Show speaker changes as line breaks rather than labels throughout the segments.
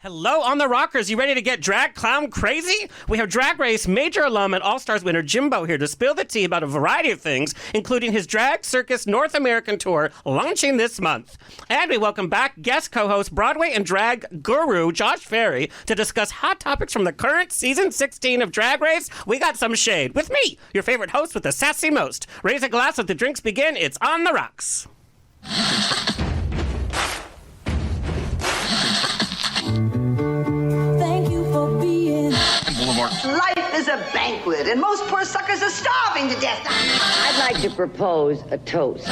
Hello on the Rockers. You ready to get drag clown crazy? We have Drag Race major alum and All-Stars winner Jimbo here to spill the tea about a variety of things, including his Drag Circus North American tour launching this month. And we welcome back guest co-host Broadway and drag guru Josh Ferri to discuss hot topics from the current season 16 of Drag Race. We got some shade with me, your favorite host with the sassy most. Raise a glass, let the drinks begin. It's On the Rocks.
Life is a banquet, and most poor suckers are starving to death.
I'd like to propose a toast.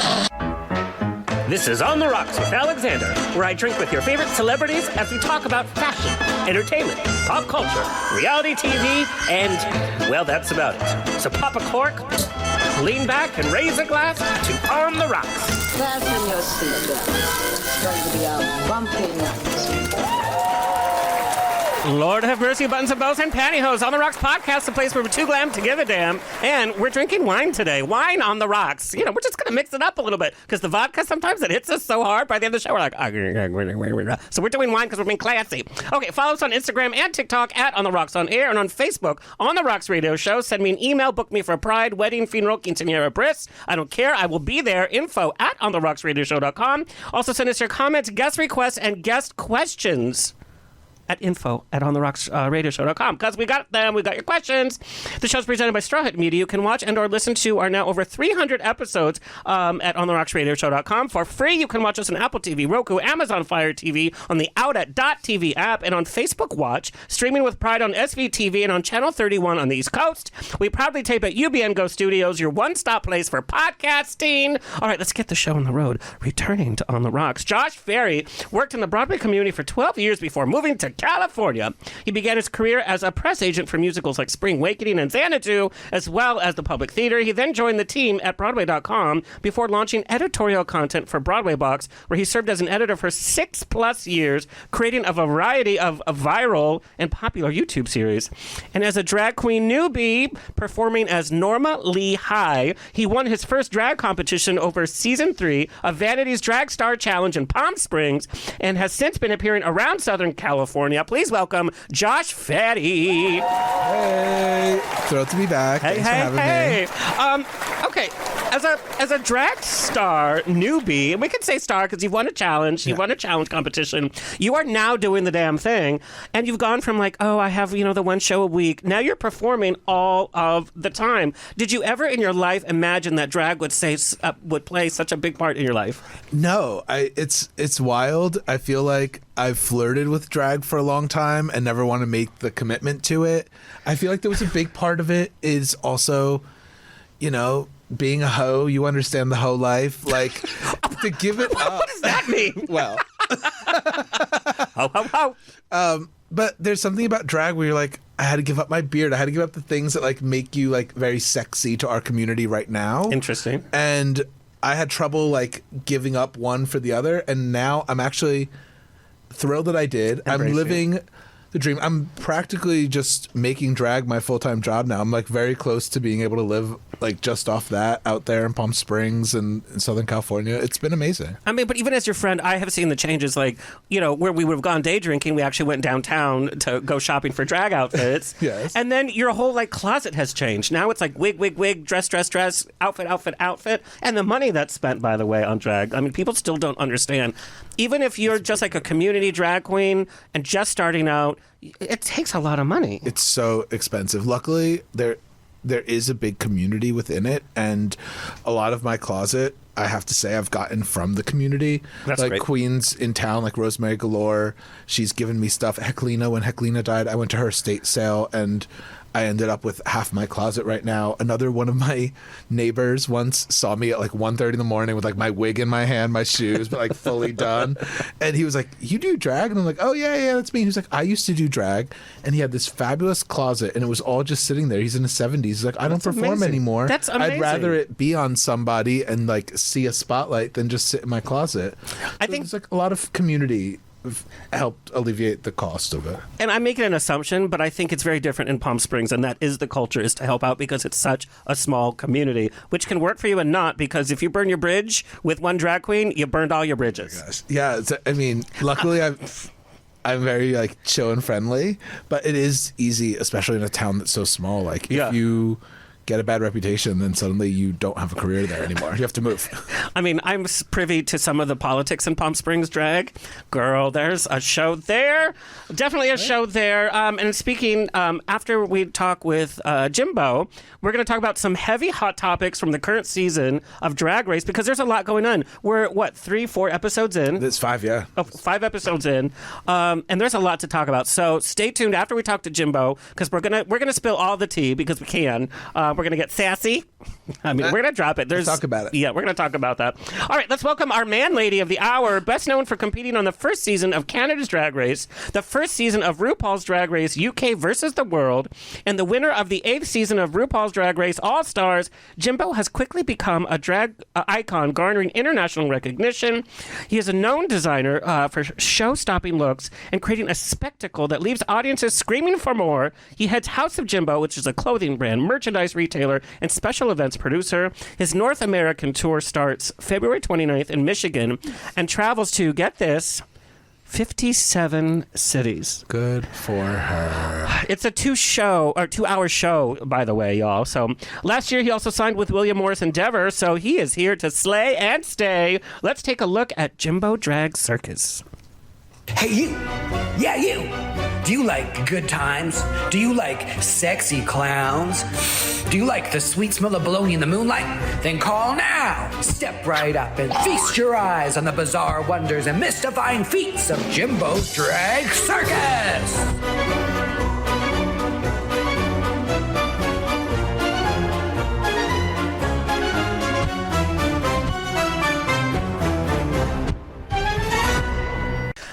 This is On the Rocks with Alexander, where I drink with your favorite celebrities as we talk about fashion, entertainment, pop culture, reality TV, and, well, that's about it. So pop a cork, lean back, and raise a glass to On the Rocks.
Fasten your seatbelt. It's going to be a bumpy night.
Lord have mercy, buttons and bows and pantyhose. On the Rocks podcast, the place where we're too glam to give a damn. And we're drinking wine today. Wine on the rocks. You know, we're just going to mix it up a little bit because the vodka, sometimes it hits us so hard by the end of the show, we're like, so we're doing wine because we're being classy. Okay, follow us on Instagram and TikTok at On the Rocks on Air, and on Facebook, On the Rocks Radio Show. Send me an email, book me for a pride, wedding, funeral, quinceañera, bris. I don't care. I will be there. Info at ontherocksradioshow.com. Also send us your comments, guest requests, and guest questions at info@ontherocksradioshow.com, because we got them. We got your questions. The show's presented by Straw Hat Media. You can watch and or listen to our now over 300 episodes at ontherocksradioshow.com. For free, you can watch us on Apple TV, Roku, Amazon Fire TV, on the Out@.tv app, and on Facebook Watch, streaming with pride on SVTV and on Channel 31 on the East Coast. We proudly tape at UBN Go Studios, your one-stop place for podcasting. All right, let's get the show on the road. Returning to On the Rocks, Josh Ferri worked in the Broadway community for 12 years before moving to California. He began his career as a press agent for musicals like Spring Awakening and Xanadu, as well as the Public Theater. He then joined the team at Broadway.com before launching editorial content for Broadway Box, where he served as an editor for 6+ years, creating a variety of viral and popular YouTube series. And as a drag queen newbie, performing as Norma Lee High, he won his first drag competition over Season 3 of Vanity's Drag Star Challenge in Palm Springs, and has since been appearing around Southern California. Please welcome Josh Ferri.
Hey, thrilled to be back. Thanks for having me.
Okay, as a drag star newbie, and we could say star because you've won a challenge, you won a challenge competition. You are now doing the damn thing, and you've gone from like, oh, I have the one show a week. Now you're performing all of the time. Did you ever in your life imagine that drag would play such a big part in your life?
No, it's wild. I feel like I've flirted with drag for a long time and never want to make the commitment to it. I feel like there was a big part of it is also, being a hoe. You understand the hoe life. Like, to give it up.
What does that mean?
Well.
Ho, ho, ho.
But there's something about drag where you're like, I had to give up my beard. I had to give up the things that like make you like very sexy to our community right now.
Interesting.
And I had trouble like giving up one for the other. And now I'm actually thrilled that I did. I'm living the dream. I'm practically just making drag my full-time job now. I'm like very close to being able to live like just off that out there in Palm Springs and in Southern California. It's been amazing.
I mean, but even as your friend, I have seen the changes. Like, where we would have gone day drinking, we actually went downtown to go shopping for drag outfits.
Yes.
And then your whole like closet has changed. Now it's like wig, dress, outfit. And the money that's spent, by the way, on drag. I mean, people still don't understand. Even if you're just like a community drag queen and just starting out, it takes a lot of money.
It's so expensive. Luckily, there is a big community within it, and a lot of my closet, I have to say, I've gotten from the community.
That's
like
great.
Queens in town, like Rosemary Galore, she's given me stuff. Heclina, when Heclina died, I went to her estate sale, and I ended up with half my closet right now. Another one of my neighbors once saw me at like 1:30 in the morning with like my wig in my hand, my shoes, but like fully done. And he was like, "You do drag?" And I'm like, "Oh, yeah, that's me." And he was like, "I used to do drag." And he had this fabulous closet, and it was all just sitting there. He's in his 70s. He's like, "I don't perform anymore.
That's amazing.
I'd rather it be on somebody and like see a spotlight than just sit in my closet."
I think
it's like a lot of community helped alleviate the cost of it.
And I'm making an assumption, but I think it's very different in Palm Springs, and that is the culture, is to help out because it's such a small community, which can work for you and not, because if you burn your bridge with one drag queen, you burned all your bridges.
Oh, yeah, I mean, luckily I'm very like chill and friendly, but it is easy, especially in a town that's so small. Like if you get a bad reputation, then suddenly you don't have a career there anymore. You have to move.
I mean, I'm privy to some of the politics in Palm Springs drag. Girl, there's a show there. Definitely a show there. And speaking, after we talk with Jimbo, we're going to talk about some heavy hot topics from the current season of Drag Race because there's a lot going on. We're, 3-4 episodes in?
It's 5, yeah.
Oh, 5 episodes in. And there's a lot to talk about. So stay tuned after we talk to Jimbo because we're gonna spill all the tea because we can. We're going to get sassy. I mean, we're going to drop it.
Let's talk about it.
Yeah, we're going to talk about that. All right, let's welcome our man lady of the hour, best known for competing on the first season of Canada's Drag Race, the first season of RuPaul's Drag Race UK versus the World, and the winner of the 8th season of RuPaul's Drag Race All-Stars. Jimbo has quickly become a drag icon, garnering international recognition. He is a known designer for show-stopping looks and creating a spectacle that leaves audiences screaming for more. He heads House of Jimbo, which is a clothing brand, merchandise retailer, and special events producer. His North American tour starts February 29th in Michigan and travels to, get this, 57 cities.
Good for her.
It's a 2-hour show, by the way, y'all. So last year he also signed with William Morris Endeavor, so he is here to slay and stay. Let's take a look at Jimbo Drag Circus.
Hey, you! Yeah, you! Do you like good times? Do you like sexy clowns? Do you like the sweet smell of bologna in the moonlight? Then call now! Step right up and feast your eyes on the bizarre wonders and mystifying feats of Jimbo's Drag Circus!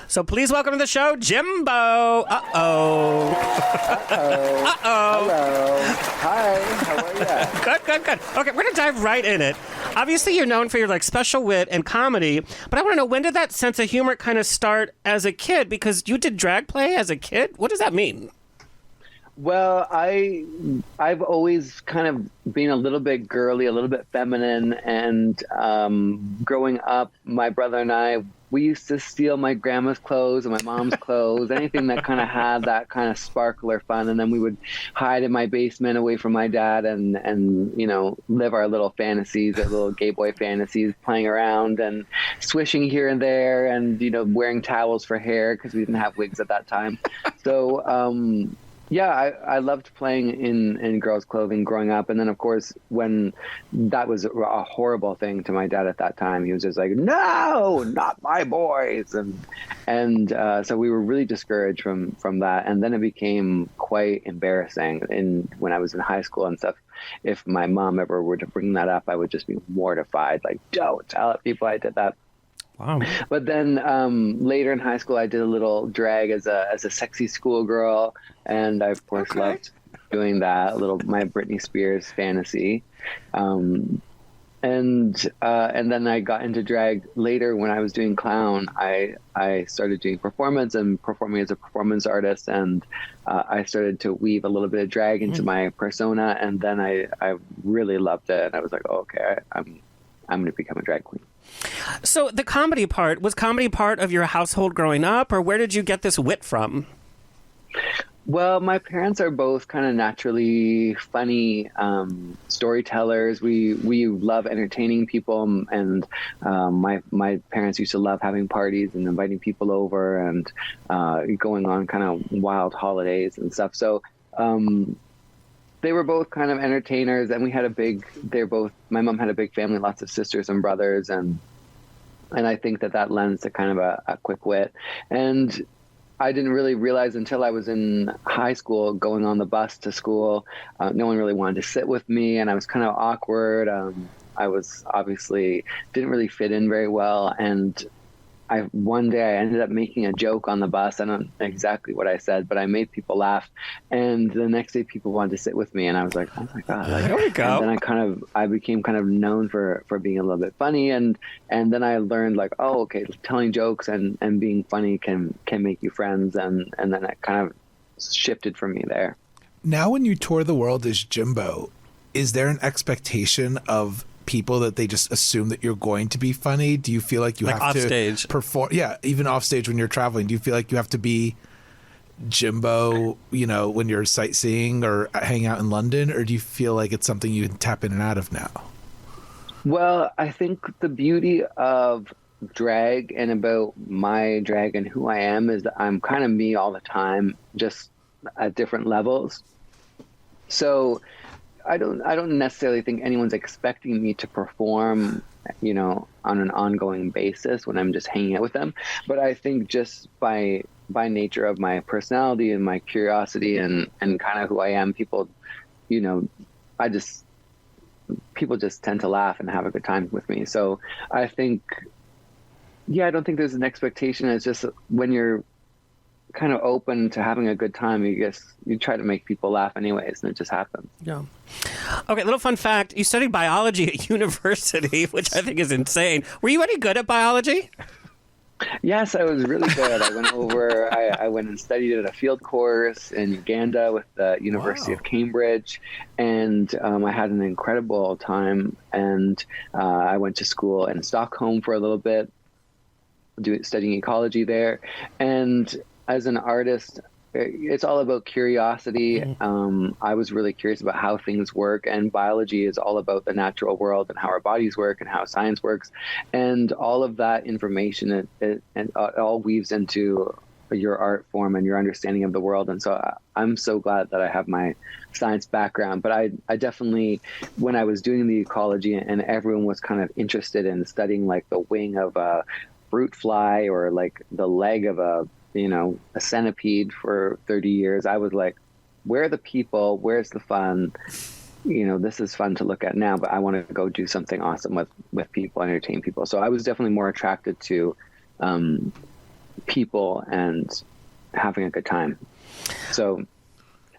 So please welcome to the show, Jimbo. Uh-oh. Uh-oh.
Hello. Hi. How are you?
Good. Okay, we're going to dive right in it. Obviously, you're known for your special wit and comedy, but I want to know, when did that sense of humor kind of start as a kid? Because you did drag play as a kid. What does that mean?
Well, I've always kind of been a little bit girly, a little bit feminine, and growing up, my brother and I, we used to steal my grandma's clothes and my mom's clothes, anything that kind of had that kind of sparkle or fun, and then we would hide in my basement away from my dad and live our little fantasies, our little gay boy fantasies, playing around and swishing here and there, and wearing towels for hair because we didn't have wigs at that time. So yeah, I loved playing in girls' clothing growing up. And then, of course, when that was a horrible thing to my dad at that time, he was just like, no, not my boys. And so we were really discouraged from that. And then it became quite embarrassing when I was in high school and stuff. If my mom ever were to bring that up, I would just be mortified. Like, don't tell people I did that.
Wow.
But then later in high school, I did a little drag as a sexy schoolgirl, and I of course loved doing that. My Britney Spears fantasy, and then I got into drag later when I was doing clown. I started doing performance and performing as a performance artist, and I started to weave a little bit of drag into my persona, and then I really loved it, and I was like, oh, okay, I'm going to become a drag queen.
So the comedy part, was comedy part of your household growing up, or where did you get this wit from?
Well, my parents are both kind of naturally funny storytellers. We love entertaining people, and my parents used to love having parties and inviting people over and going on kind of wild holidays and stuff. So they were both kind of entertainers, and my mom had a big family, lots of sisters and brothers, and I think that lends to kind of a quick wit. And I didn't really realize until I was in high school, going on the bus to school, no one really wanted to sit with me, and I was kind of awkward. I was obviously didn't really fit in very well, and one day I ended up making a joke on the bus. I don't know exactly what I said, but I made people laugh. And the next day people wanted to sit with me, and I was like, oh my God.
There we go.
And then I became kind of known for being a little bit funny. And then I learned oh, okay, telling jokes and being funny can make you friends. And then it kind of shifted from me there.
Now when you tour the world as Jimbo, is there an expectation of people that they just assume that you're going to be funny? Do you feel like you
Like
have
off
to
stage?
perform? Yeah, even off stage when you're traveling, do you feel like you have to be Jimbo, when you're sightseeing or hang out in London, or do you feel like it's something you can tap in and out of now?
Well, I think the beauty of drag and about my drag and who I am is that I'm kind of me all the time, just at different levels. So I don't necessarily think anyone's expecting me to perform, on an ongoing basis when I'm just hanging out with them. But I think just by nature of my personality and my curiosity and kind of who I am, people, people just tend to laugh and have a good time with me. So I think, I don't think there's an expectation. It's just when you're kind of open to having a good time, you try to make people laugh anyways, and it just happens.
Yeah. Okay, little fun fact. You studied biology at university, which I think is insane. Were you any good at biology?
Yes, I was really good. I went and studied at a field course in Uganda with the University of Cambridge, and I had an incredible time. And I went to school in Stockholm for a little bit, studying ecology there. And as an artist, it's all about curiosity. I was really curious about how things work, and biology is all about the natural world and how our bodies work and how science works, and all of that information it all weaves into your art form and your understanding of the world. And so I'm so glad that I have my science background. But I definitely, when I was doing the ecology and everyone was kind of interested in studying like the wing of a fruit fly or like the leg of a centipede for 30 years, I was like, where are the people? Where's the fun? This is fun to look at now, but I want to go do something awesome with people, entertain people. So I was definitely more attracted to people and having a good time. So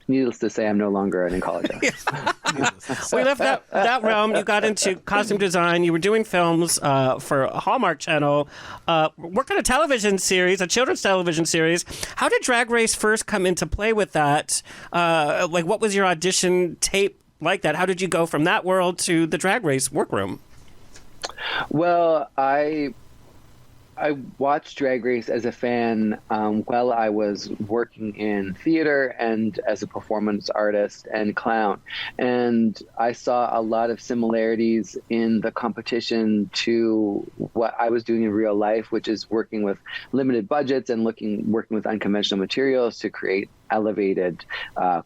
needless to say, I'm no longer an ecologist.
We left that realm. You got into costume design. You were doing films for a Hallmark Channel. Worked on a television series, a children's television series. How did Drag Race first come into play with that? What was your audition tape like that? How did you go from that world to the Drag Race workroom?
Well, I watched Drag Race as a fan while I was working in theater and as a performance artist and clown. And I saw a lot of similarities in the competition to what I was doing in real life, which is working with limited budgets and working with unconventional materials to create elevated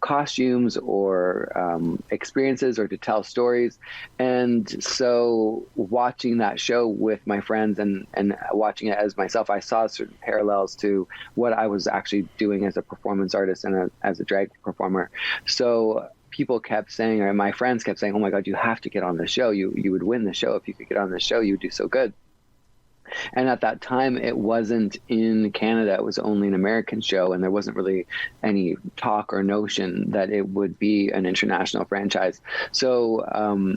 costumes or experiences or to tell stories. And so watching that show with my friends and watching it as myself, I saw certain parallels to what I was actually doing as a performance artist and as a drag performer. So people kept saying, or my friends kept saying, oh my God, you have to get on the show. You would win the show. If you could get on the show, you'd do so good. And at that time, it wasn't in Canada. It was only an American show, and there wasn't really any talk or notion that it would be an international franchise. So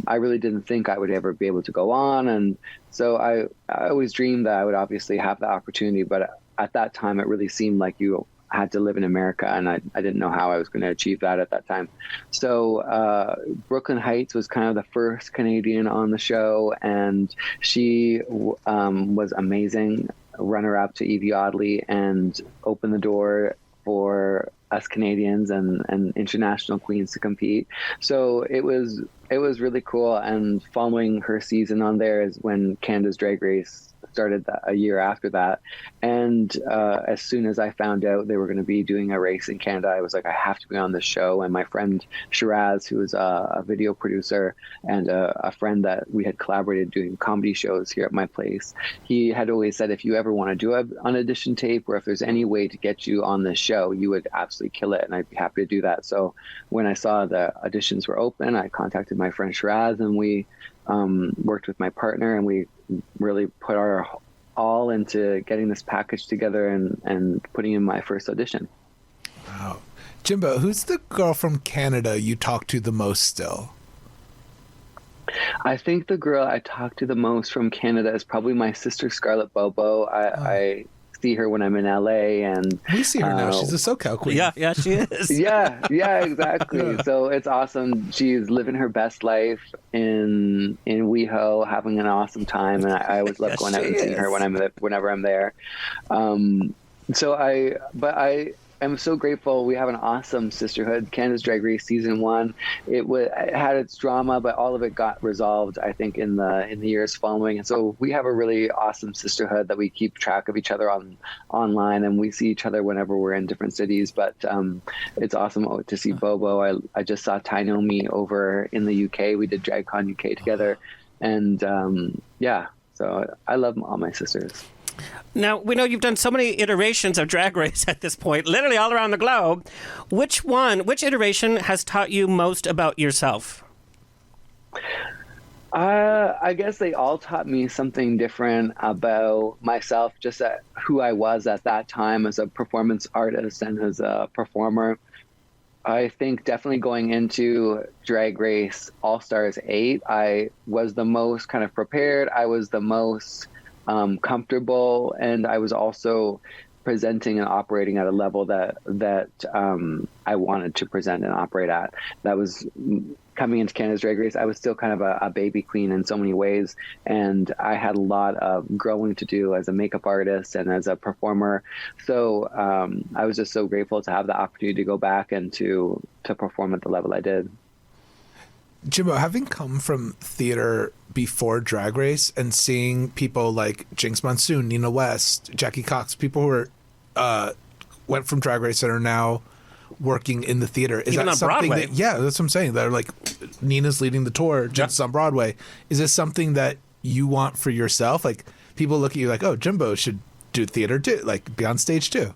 I really didn't think I would ever be able to go on. And so I always dreamed that I would obviously have the opportunity. But at that time, it really seemed like you had to live in America, and I didn't know how I was going to achieve that at that time. So Brooklyn Heights was kind of the first Canadian on the show, and she was amazing, runner-up to Evie Oddly, and opened the door for us Canadians and international queens to compete. So it was really cool. And following her season on there is when Canada's Drag Race started a year after that. And as soon as I found out they were going to be doing a race in Canada, I was like, I have to be on this show. And my friend Shiraz, who is a video producer and a friend that we had collaborated doing comedy shows here at my place, he had always said, if you ever want to do an audition tape, or if there's any way to get you on this show, you would absolutely kill it. And I'd be happy to do that. So when I saw the auditions were open, I contacted my friend Shiraz, and we worked with my partner, and we really put our all into getting this package together and putting in my first audition.
Wow. Jimbo, who's the girl from Canada you talk to the most still?
I think the girl I talk to the most from Canada is probably my sister, Scarlett Bobo. I see her when I'm in LA, and
We see her now. She's a SoCal queen.
Yeah, she is.
yeah, exactly. So it's awesome. She's living her best life in WeHo, having an awesome time, and I always love going out and seeing her whenever I'm there. I am so grateful. We have an awesome sisterhood. Canada's Drag Race season 1. It had its drama, but all of it got resolved, I think, in the years following. And so we have a really awesome sisterhood that we keep track of each other online, and we see each other whenever we're in different cities. But it's awesome to see Bobo. I just saw Tainomi over in the UK. We did DragCon UK together, and so I love all my sisters.
Now, we know you've done so many iterations of Drag Race at this point, literally all around the globe. Which iteration has taught you most about yourself?
I guess they all taught me something different about myself, just who I was at that time as a performance artist and as a performer. I think definitely going into Drag Race All-Stars 8, I was the most kind of prepared. I was the most comfortable, and I was also presenting and operating at a level that I wanted to present and operate at. That was coming into Canada's Drag Race. I was still kind of a baby queen in so many ways, and I had a lot of growing to do as a makeup artist and as a performer. So I was just so grateful to have the opportunity to go back and to perform at the level I did.
Jimbo, having come from theater before Drag Race and seeing people like Jinx Monsoon, Nina West, Jackie Cox, people who went from Drag Race and are now working in the theater, is
even
that
on
something
Broadway?
that's what I'm saying. They're like, Nina's leading the tour, Jinx is on Broadway. Is this something that you want for yourself? Like, people look at you like, oh, Jimbo should do theater too, like be on stage too.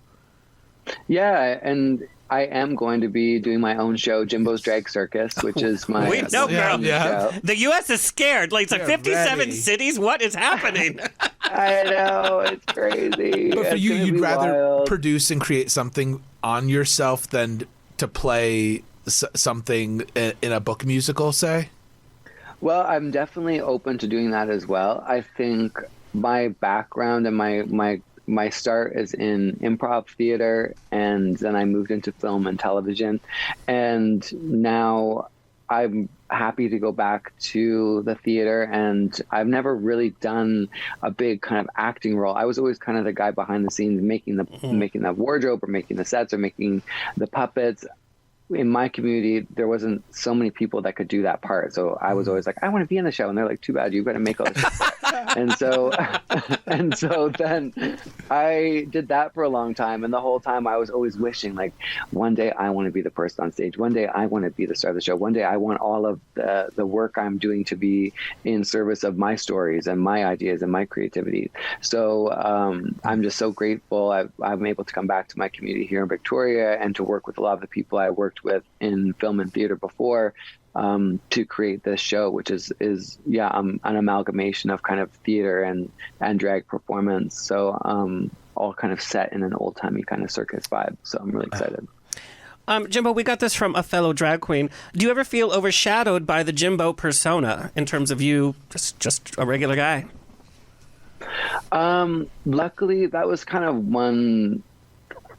Yeah, and I am going to be doing my own show, Jimbo's Drag Circus, which is my
We know, girl.
show.
The U.S. is scared. Like, it's like 57
ready.
cities. What is happening?
I know, it's crazy.
But for
It's
you,
gonna
you'd
be
rather
wild.
produce and create something on yourself than to play something in a book musical, say?
Well, I'm definitely open to doing that as well. I think my background and my start is in improv theater, and then I moved into film and television, and now I'm happy to go back to the theater, and I've never really done a big kind of acting role. I was always kind of the guy behind the scenes making the wardrobe or making the sets or making the puppets. In my community, there wasn't so many people that could do that part. So I was always like, I want to be in the show. And they're like, too bad, you've got to make all this shit. and so then I did that for a long time. And the whole time I was always wishing, like, one day I want to be the person on stage. One day I want to be the star of the show. One day I want all of the work I'm doing to be in service of my stories and my ideas and my creativity. So I'm just so grateful I'm able to come back to my community here in Victoria and to work with a lot of the people I worked with in film and theater before, to create this show, which is an amalgamation of kind of theater and drag performance. So all kind of set in an old timey kind of circus vibe. So I'm really excited.
Jimbo, we got this from a fellow drag queen. Do you ever feel overshadowed by the Jimbo persona in terms of you just a regular guy?
Luckily, that was kind of one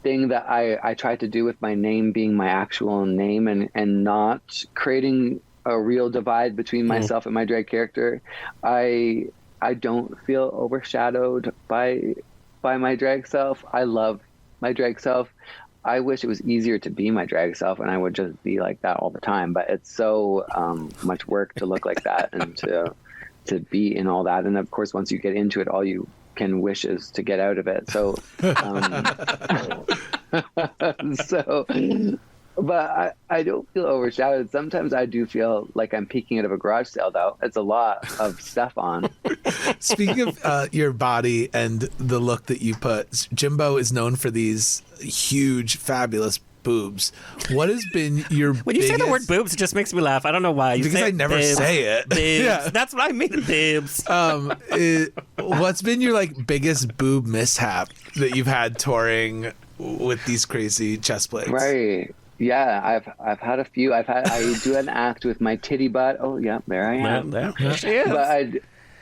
thing that I tried to do with my name being my actual name and not creating a real divide between myself and my drag character. I don't feel overshadowed by my drag self. I love my drag self. I wish it was easier to be my drag self and I would just be like that all the time, but it's so much work to look like that and to be in all that. And of course, once you get into it, all you can wish is to get out of it. So, but I don't feel overshadowed. Sometimes I do feel like I'm peeking out of a garage sale, though. It's a lot of stuff on.
Speaking of your body and the look that you put, Jimbo is known for these huge, fabulous boobs. What has been your
When you say the word boobs, it just makes me laugh. I don't know why.
Because I never say it.
Boobs.
Yeah.
That's what I mean, boobs.
What's been your biggest boob mishap that you've had touring with these crazy chest plates?
Right. Yeah, I've had a few. I do an act with my titty butt. Oh yeah, there I am.
There she is.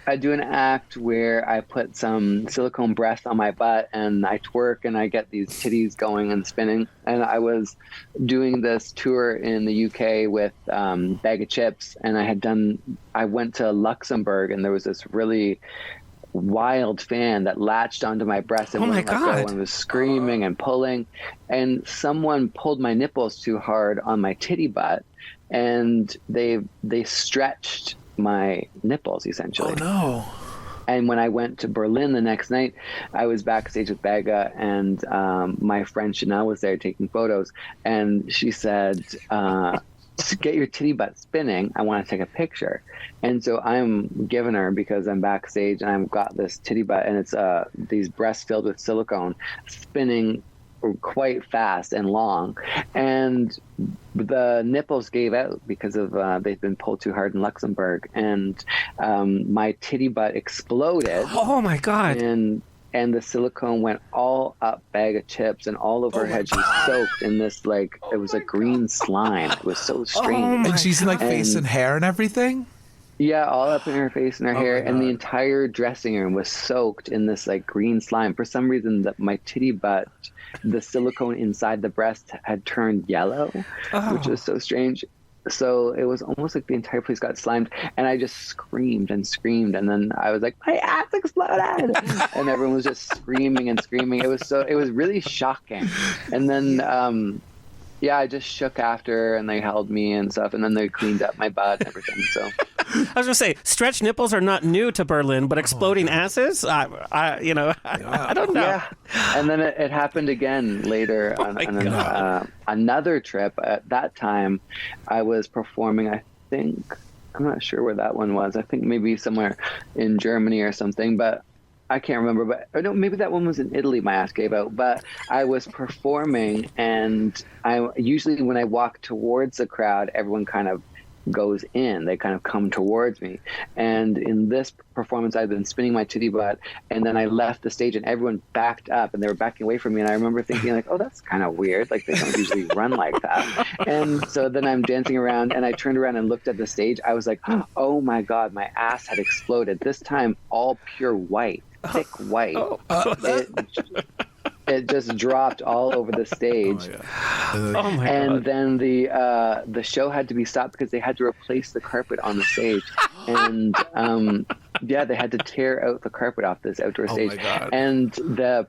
I do an act where I put some silicone breast on my butt and I twerk and I get these titties going and spinning. And I was doing this tour in the UK with Bag of Chips, and I went to Luxembourg, and there was this really wild fan that latched onto my breast and wouldn't let go and was screaming and pulling. And someone pulled my nipples too hard on my titty butt, and they stretched my nipples essentially.
Oh no.
And when I went to Berlin the next night, I was backstage with Bagga, and my friend Chanel was there taking photos, and she said, get your titty butt spinning, I want to take a picture. And so I'm giving her, because I'm backstage and I've got this titty butt, and it's these breasts filled with silicone spinning quite fast and long, and the nipples gave out because of they've been pulled too hard in Luxembourg, and my titty butt exploded.
Oh my God.
And the silicone went all up Bag of Chips and all over her head. She was soaked in this, like, it was a green slime. It was so strange.
And she's in like face and hair and everything?
Yeah, all up in her face and her hair, and the entire dressing room was soaked in this like green slime. For some reason, my titty butt, the silicone inside the breast had turned yellow, which was so strange. So it was almost like the entire place got slimed, and I just screamed and screamed, and then I was like, my ass exploded, and everyone was just screaming and screaming. It was really shocking. And then I just shook after, and they held me and stuff, and then they cleaned up my butt and everything. So
I was gonna say, stretched nipples are not new to Berlin, but exploding asses, I don't know.
Yeah. And then it happened again later on another trip. At that time, I was performing, I think, I'm not sure where that one was. I think maybe somewhere in Germany or something, but I can't remember. But no, maybe that one was in Italy. My ass gave out. But I was performing, and I usually, when I walk towards the crowd, everyone kind of goes in. They kind of come towards me. And in this performance, I've been spinning my titty butt, and then I left the stage, and everyone backed up, and they were backing away from me. And I remember thinking, like, oh, that's kind of weird. Like, they don't usually run like that. And so then I'm dancing around, and I turned around and looked at the stage. I was like, oh my God, my ass had exploded. This time, all pure white, thick white. It just dropped all over the stage.
Oh my
and
God.
then the show had to be stopped because they had to replace the carpet on the stage. And they had to tear out the carpet off this outdoor stage.
My God.
And the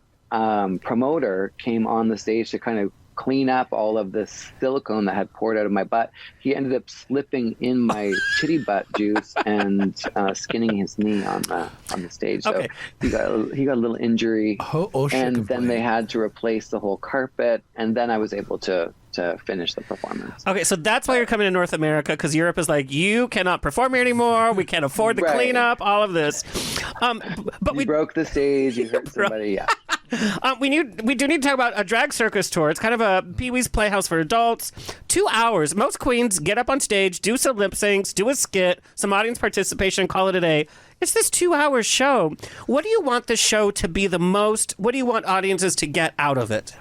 promoter came on the stage to kind of clean up all of this silicone that had poured out of my butt. He ended up slipping in my titty butt juice and skinning his knee on the stage. So he got a little injury, and then they had to replace the whole carpet, and then I was able to finish the performance.
Okay, so that's why you're coming to North America, because Europe is like, you cannot perform here anymore. We can't afford the cleanup, all of this. But we
broke the stage. You hurt somebody. Yeah.
We do need to talk about a drag circus tour. It's kind of a Pee-wee's Playhouse for adults. 2 hours. Most queens get up on stage, do some lip syncs, do a skit, some audience participation, call it a day. It's this 2-hour show. What do you want the show to be the most? What do you want audiences to get out of it?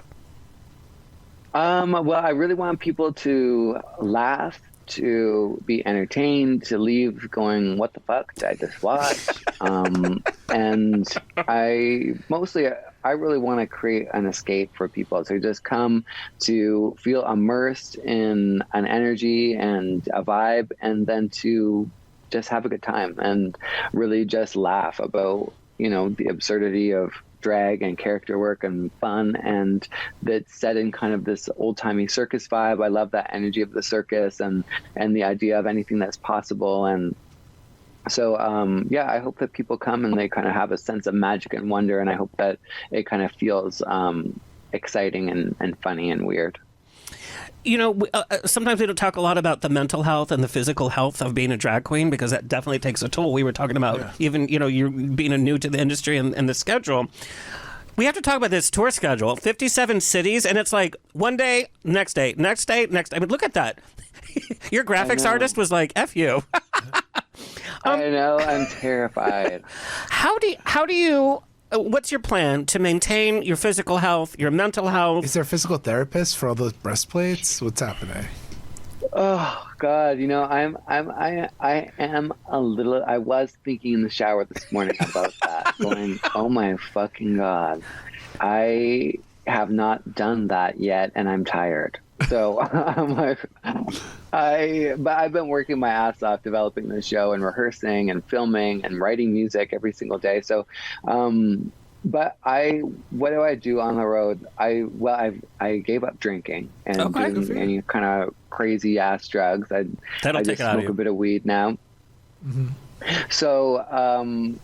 Well, I really want people to laugh, to be entertained, to leave going, what the fuck did I just watch? And I really want to create an escape for people to just come to feel immersed in an energy and a vibe, and then to just have a good time and really just laugh about, the absurdity of drag and character work and fun, and that's set in kind of this old-timey circus vibe. I love that energy of the circus and the idea of anything that's possible. And so, I hope that people come and they kind of have a sense of magic and wonder, and I hope that it kind of feels exciting and funny and weird.
Sometimes we don't talk a lot about the mental health and the physical health of being a drag queen, because that definitely takes a toll. We were talking about even, you're being new to the industry and the schedule. We have to talk about this tour schedule, 57 cities, and it's like one day, next day, next day, next day. I mean, look at that. Your graphics artist was like, F you.
I know, I'm terrified.
How do you what's your plan to maintain your physical health, your mental health?
Is there a physical therapist for all those breastplates? What's happening?
Oh God, I am a little. I was thinking in the shower this morning about that, going, "Oh my fucking God, I have not done that yet, and I'm tired." So I'm like, but I've been working my ass off developing the show and rehearsing and filming and writing music every single day. So, but what do I do on the road? I gave up drinking and doing any kind of crazy ass drugs. I just smoke a bit of weed now. Mm-hmm. So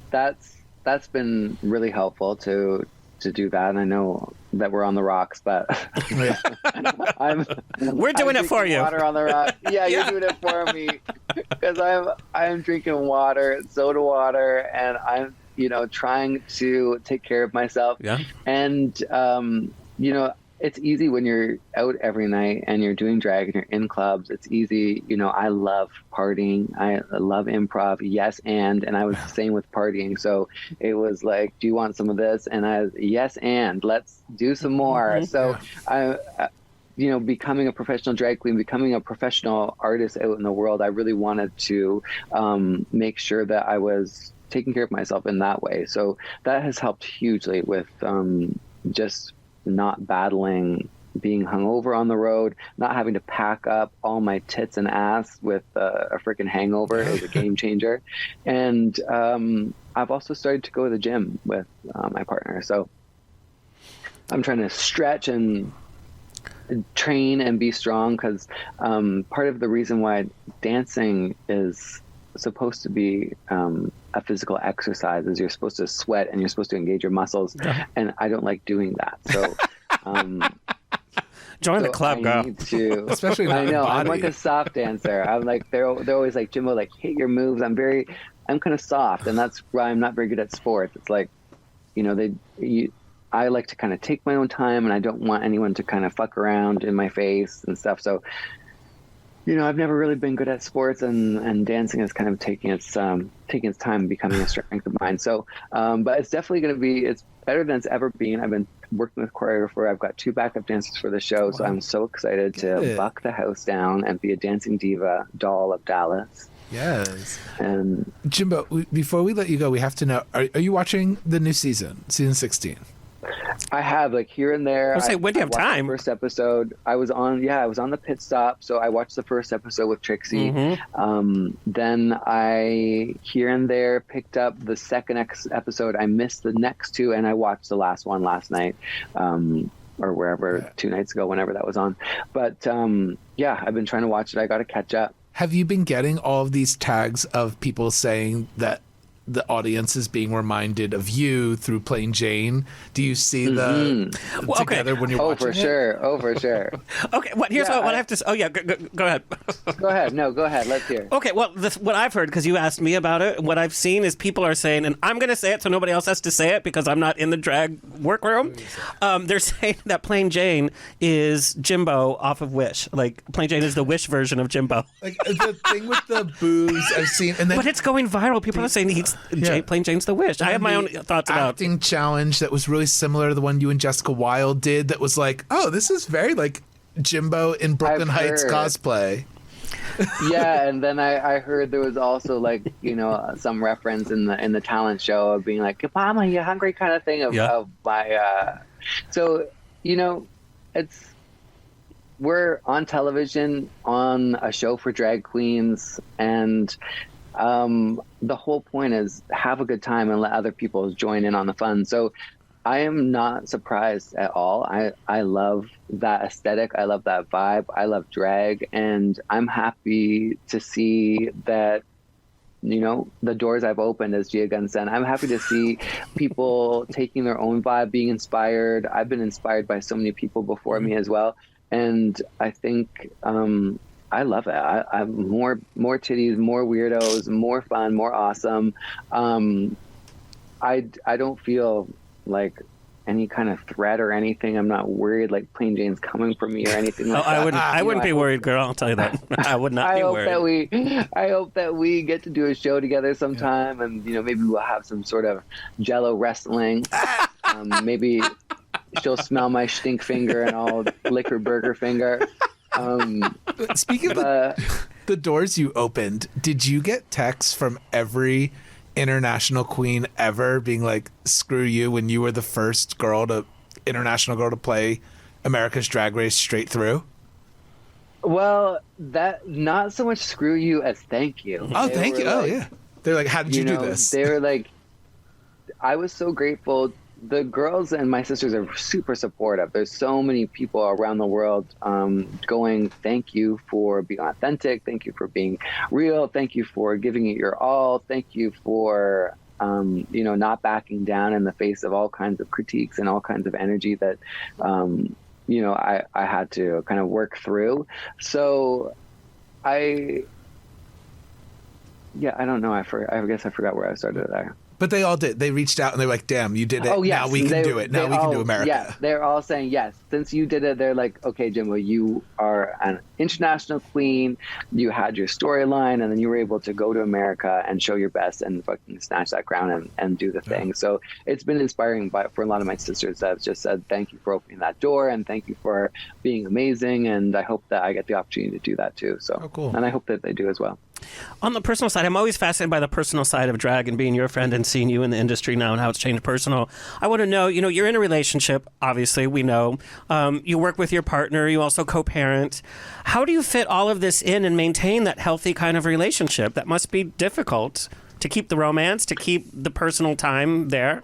that's been really helpful to do that. And I know that we're on the rocks, but
we're doing it for you.
Water on the rock. Yeah, you're doing it for me because I'm drinking water, soda water, and I'm trying to take care of myself. Yeah. And it's easy when you're out every night and you're doing drag and you're in clubs. It's easy. I love partying. I love improv. Yes. And I was the same with partying. So it was like, do you want some of this? And I was, yes. And let's do some more. Mm-hmm. So becoming a professional drag queen, becoming a professional artist out in the world, I really wanted to make sure that I was taking care of myself in that way. So that has helped hugely with just not battling being hungover on the road, not having to pack up all my tits and ass with a freaking hangover is a game changer. And I've also started to go to the gym with my partner. So I'm trying to stretch and train and be strong because part of the reason why dancing is supposed to be a physical exercise is you're supposed to sweat and you're supposed to engage your muscles, and I don't like doing that. So
join the club, girl.
Especially
I know I'm like a soft dancer. I'm like they're always like, Jimbo, like hit your moves. I'm kind of soft, and that's why I'm not very good at sports. It's like I like to kind of take my own time, and I don't want anyone to kind of fuck around in my face and stuff. So I've never really been good at sports, and dancing is kind of taking its time becoming a strength of mine. So, but it's definitely it's better than it's ever been. I've been working with choreographer. I've got 2 backup dancers for the show. So I'm so excited to buck the house down and be a dancing diva doll of Dallas.
Yes.
And
Jimbo, before we let you go, we have to know, are you watching the new season 16?
I have, like, here and there.
I say, when do you have time?
The first episode, I was on the pit stop, so I watched the first episode with Trixie. Mm-hmm. Then I here and there picked up the second episode. I missed the next 2, and I watched the last one last night, or wherever 2 nights ago, whenever that was on. But I've been trying to watch it. I got to catch up.
Have you been getting all of these tags of people saying that the audience is being reminded of you through playing Jane? Do you see the together when you're watching it?
Oh, for sure.
Okay, here's what I have to say. Oh, yeah, go ahead.
Go ahead. No, go ahead. Let's hear.
Okay, well, what I've heard, because you asked me about it, what I've seen is people are saying, and I'm going to say it so nobody else has to say it because I'm not in the drag workroom. They're saying that Plain Jane is Jimbo off of Wish. Like, Plain Jane is the Wish version of Jimbo.
Like, the thing with the booze I've seen. And then,
but it's going viral. People are saying Plain Jane's the Wish. I have my own thoughts about
acting challenge that was really similar to the one you and Jessica Wilde did. That was like, oh, this is very like Jimbo in Brooklyn Heights cosplay.
Yeah, and then I heard there was also like some reference in the talent show of being like, "Mama, you hungry?" kind of thing of my. So we're on television on a show for drag queens, and the whole point is have a good time and let other people join in on the fun. So I am not surprised at all. I love that aesthetic. I love that vibe. I love drag, and I'm happy to see that, the doors I've opened, as Gia Gunn said. I'm happy to see people taking their own vibe, being inspired. I've been inspired by so many people before me as well. And I think, I love it. I'm more titties, more weirdos, more fun, more awesome. I don't feel like any kind of threat or anything. I'm not worried like Plain Jane's coming for me or anything like that.
I wouldn't be worried, girl. I'll tell you that. I would not be worried.
I hope that we get to do a show together sometime, and maybe we'll have some sort of Jello wrestling. Maybe she'll smell my stink finger and I'll lick her burger finger.
Speaking of the doors you opened, did you get texts from every international queen ever being like, screw you, when you were the first international girl to play America's Drag Race straight through?
Well, that not so much screw you as thank you.
Oh, thank you. Oh, yeah. They're like, how did you do this?
They were like, I was so grateful. The girls and my sisters are super supportive. There's so many people around the world going, thank you for being authentic. Thank you for being real. Thank you for giving it your all. Thank you for, not backing down in the face of all kinds of critiques and all kinds of energy that, I had to kind of work through. So I don't know. I guess I forgot where I started there.
But they all did. They reached out and they're like, damn, you did it.
Oh, yes.
Now we can do it. Now we can do America.
Yeah, they're all saying yes. Since you did it, they're like, okay, Jimbo, you are an international queen. You had your storyline, and then you were able to go to America and show your best and fucking snatch that crown and do the thing. So it's been inspiring for a lot of my sisters that have just said, thank you for opening that door and thank you for being amazing. And I hope that I get the opportunity to do that too. So,
cool.
And I hope that they do as well.
On the personal side, I'm always fascinated by the personal side of drag and being your friend and seeing you in the industry now and how it's changed personal. I want to know, you're in a relationship, obviously, we know. You work with your partner. You also co-parent. How do you fit all of this in and maintain that healthy kind of relationship? That must be difficult to keep the romance, to keep the personal time there.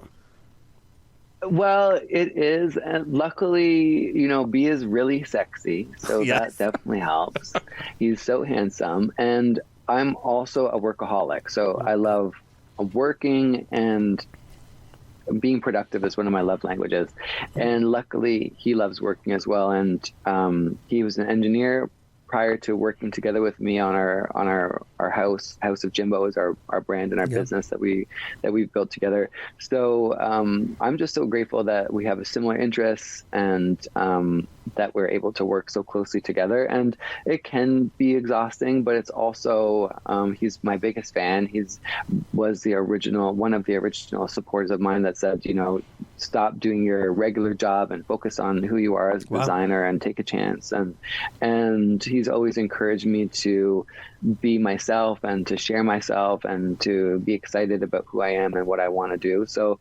Well, it is. And luckily, B is really sexy. So
Yes.
that definitely helps. He's so handsome. And I'm also a workaholic. So I love working, and being productive is one of my love languages. And luckily, he loves working as well. And he was an engineer prior to working together with me on our house of Jimbo is our brand and our business that we've built together. So I'm just so grateful that we have a similar interests and that we're able to work so closely together. And it can be exhausting, but it's also he's my biggest fan. Was one of the original supporters of mine that said, stop doing your regular job and focus on who you are as a designer and take a chance. And he's always encouraged me to be myself and to share myself and to be excited about who I am and what I want to do. So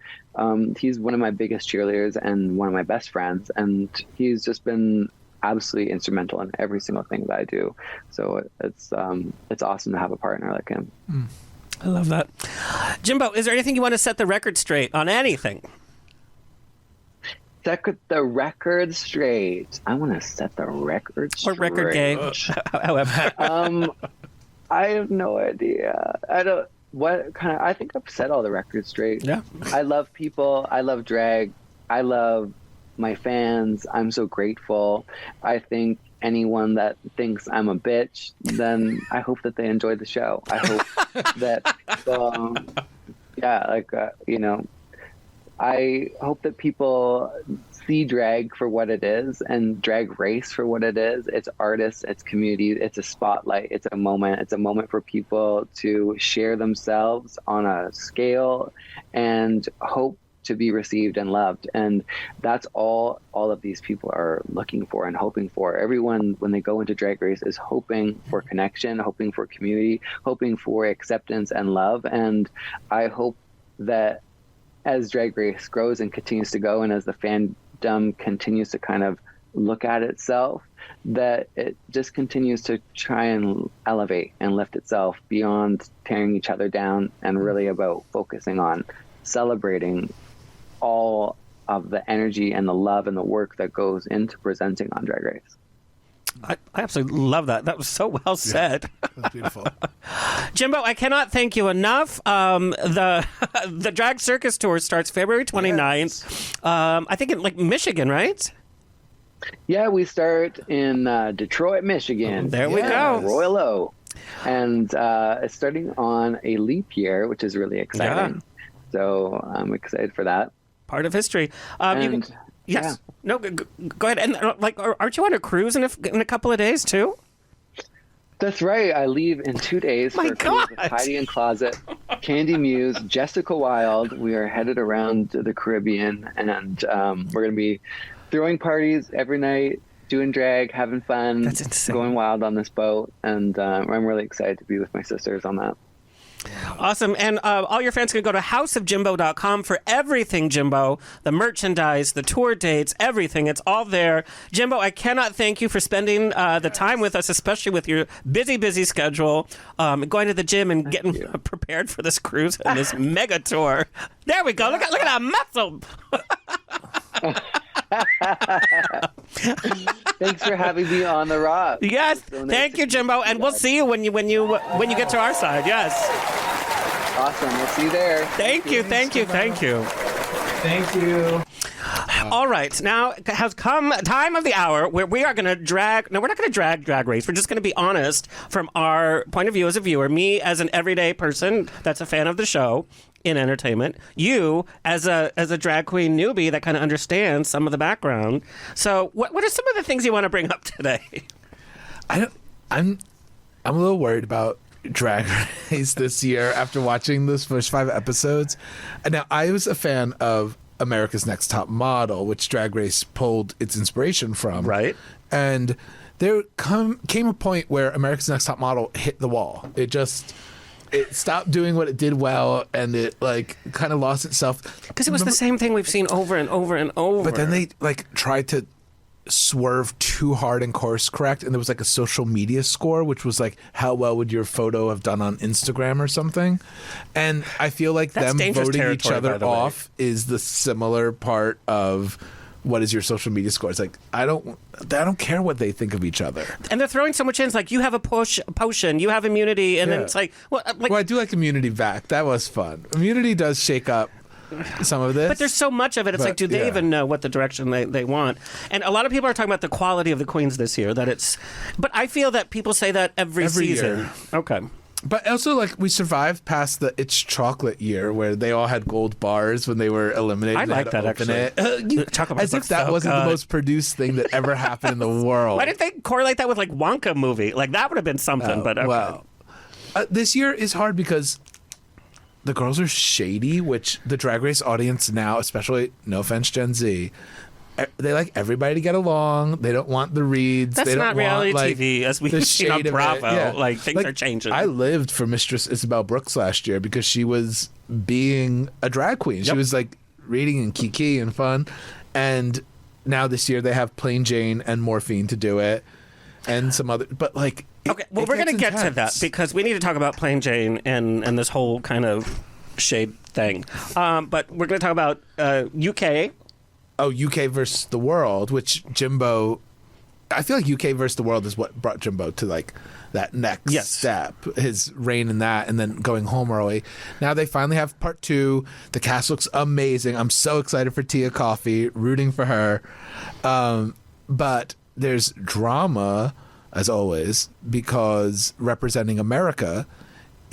he's one of my biggest cheerleaders and one of my best friends. And he's just been absolutely instrumental in every single thing that I do. So it's awesome to have a partner like him.
I love that. Jimbo, is there anything you want to set the record straight on? Anything?
Set the record straight. I want to set the record straight.
Or record game. However.
I have no idea. I think I've set all the records straight.
Yeah.
I love people. I love drag. I love my fans. I'm so grateful. I think anyone that thinks I'm a bitch, then I hope that they enjoy the show. I hope that, I hope that people see drag for what it is and drag race for what it is. It's artists, it's community, it's a spotlight, it's a moment. It's a moment for people to share themselves on a scale and hope to be received and loved. And that's all of these people are looking for and hoping for. Everyone, when they go into Drag Race, is hoping for connection, hoping for community, hoping for acceptance and love. And I hope that as Drag Race grows and continues to go, and as the fandom continues to kind of look at itself, that it just continues to try and elevate and lift itself beyond tearing each other down, and really about focusing on celebrating all of the energy and the love and the work that goes into presenting on Drag Race.
I absolutely love that. That was so well said.
That's beautiful.
Jimbo, I cannot thank you enough. The Drag Circus tour starts February 29th. I think in Michigan, right?
Yeah, we start in Detroit, Michigan.
There we go.
Royal O. And it's starting on a leap year, which is really exciting. So I'm excited for that.
Part of history.
And,
yes.
yeah.
No, go ahead. And aren't you on a cruise in a couple of days too?
That's right. I leave in 2 days
My
for a cruise with
God.
Heidi and Closet, Candy Muse, Jessica Wilde. We are headed around the Caribbean, and we're going to be throwing parties every night, doing drag, having fun.
That's insane.
Going wild on this boat. And I'm really excited to be with my sisters on that.
Awesome. And all your fans can go to houseofjimbo.com for everything Jimbo, the merchandise, the tour dates, everything. It's all there. Jimbo, I cannot thank you for spending the time with us, especially with your busy schedule, going to the gym and getting prepared for this cruise and this mega tour. There we go. Look at that muscle.
Thanks for having me on the rock.
Yes.
So nice
Thank
to
you, Jimbo. And we'll see you when you get to our side. Yes.
Awesome. We'll see you there.
Thank you.
Thank you.
All right, now has come time of the hour where we are going to drag. No, we're not going to drag race. We're just going to be honest from our point of view as a viewer. Me as an everyday person that's a fan of the show in entertainment. You as a drag queen newbie that kind of understands some of the background. So, what are some of the things you want to bring up today?
I'm a little worried about Drag Race this year after watching those first 5 episodes. And now, I was a fan of America's Next Top Model, which Drag Race pulled its inspiration from.
Right.
And there came a point where America's Next Top Model hit the wall. It stopped doing what it did well, and it like kind of lost itself.
Because it was the same thing we've seen over and over and over.
But then they like tried to swerve too hard and course correct, and there was like a social media score, which was like how well would your photo have done on Instagram or something. And I feel like
That's
them
dangerous
voting each
territory, by
other
the way.
off is the similar part of what is your social media score. It's like I don't care what they think of each other.
And they're throwing so much in. It's like, you have a potion, you have immunity, and then it's like, well,
I do like Immunity back. That was fun. Immunity does shake up some of this.
But there's so much of it. It's
But,
like, do they
yeah.
even know what the direction they want? And a lot of people are talking about the quality of the queens this year. But I feel that people say that every season.
year.
Okay.
But also, like, we survived past the It's Chocolate year where they all had gold bars when they were eliminated.
I
and they
like
had to
that,
open
actually.
it.
Chocolate bars
As
look
if that
so
wasn't the
good.
most produced thing that ever happened in the world.
Why didn't they correlate that with like Wonka movie? Like that would have been something. But okay.
Well, this year is hard because the girls are shady, which the Drag Race audience now, especially, no offense, Gen Z, they like everybody to get along. They don't want the reads.
That's
they don't
not reality
want, like,
TV as
the
we've seen on
shade of it.
Bravo.
Yeah.
Like things are changing.
I lived for Mistress Isabel Brooks last year because she was being a drag queen. She
Yep.
was like reading and kiki and fun. And now this year they have Plain Jane and Morphine to do it, and some other. But like,
Okay, well, we're going to get to that because we need to talk about Plain Jane and this whole kind of shade thing. But we're going to talk about UK.
Oh, UK versus the world, which Jimbo. I feel like UK versus the world is what brought Jimbo to like that next
Yes.
step, his reign in that, and then going home early. Now they finally have part 2. The cast looks amazing. I'm so excited for Tia Coffee, rooting for her. But there's drama, as always, because representing America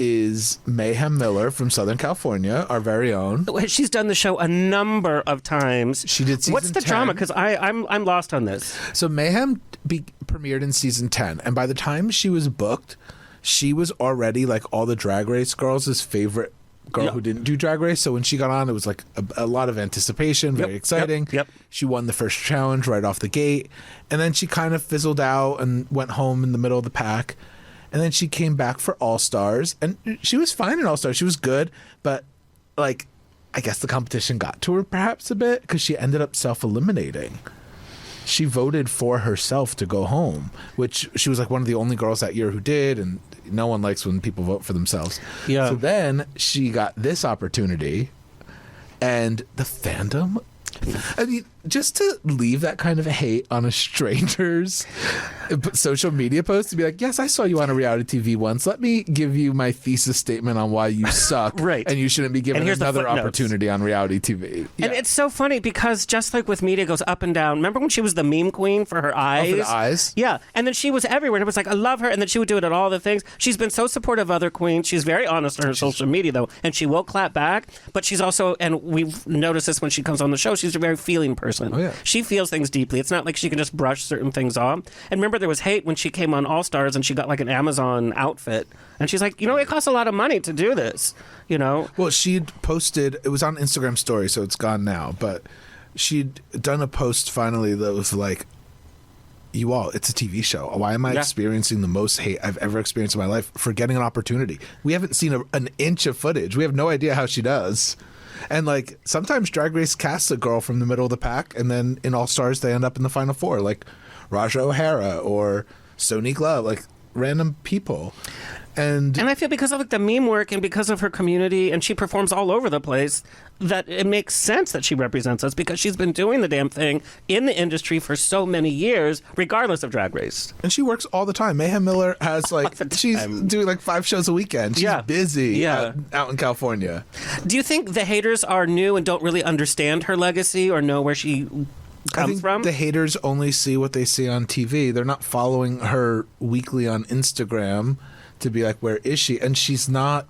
is Mayhem Miller from Southern California, our very own.
She's done the show a number of times.
She did season
What's the
10.
drama? Because I'm lost on this.
So Mayhem premiered in season 10, and by the time she was booked, she was already like all the Drag Race girls' favorite girl
Yep.
who didn't do Drag Race. So when she got on, it was like a lot of anticipation, very exciting.
Yep.
She won the first challenge right off the gate, and then she kind of fizzled out and went home in the middle of the pack. And then she came back for All Stars, and she was fine in All Stars. She was good, but like, I guess the competition got to her perhaps a bit because she ended up self-eliminating. She voted for herself to go home, which she was like one of the only girls that year who did, and no one likes when people vote for themselves.
Yeah.
So then she got this opportunity, and the fandom. I mean, just to leave that kind of hate on a stranger's social media post to be like, yes, I saw you on a reality TV once. Let me give you my thesis statement on why you suck.
Right.
And you shouldn't be given
And here's the
another
footnotes.
opportunity on reality TV.
And it's so funny because just like with media goes up and down. Remember when she was the meme queen for her eyes?
for the eyes?
Yeah. And then she was everywhere. And it was like, I love her. And then she would do it at all the things. She's been so supportive of other queens. She's very honest on her social media, though. And she will clap back. But she's also, and we've noticed this when she comes on the show, she's a very feeling person.
Oh, yeah.
She feels things deeply. It's not like she can just brush certain things off. And remember, there was hate when she came on All Stars and she got like an Amazon outfit. And she's like, it costs a lot of money to do this,
Well, she'd posted, it was on Instagram story, so it's gone now, but she'd done a post finally that was like, you all, it's a TV show. Why am I experiencing the most hate I've ever experienced in my life for getting an opportunity? We haven't seen an inch of footage. We have no idea how she does. And like sometimes Drag Race casts a girl from the middle of the pack, and then in All Stars they end up in the final four, like Raja O'Hara or Sonique Love, like random people. And
I feel because of like the meme work and because of her community, and she performs all over the place, that it makes sense that she represents us because she's been doing the damn thing in the industry for so many years, regardless of Drag Race.
And she works all the time. Mayhem Miller has like, she's doing like 5 shows a weekend. She's busy out in California.
Do you think the haters are new and don't really understand her legacy or know where she comes from?
The haters only see what they see on TV. They're not following her weekly on Instagram to be like, where is she? And she's not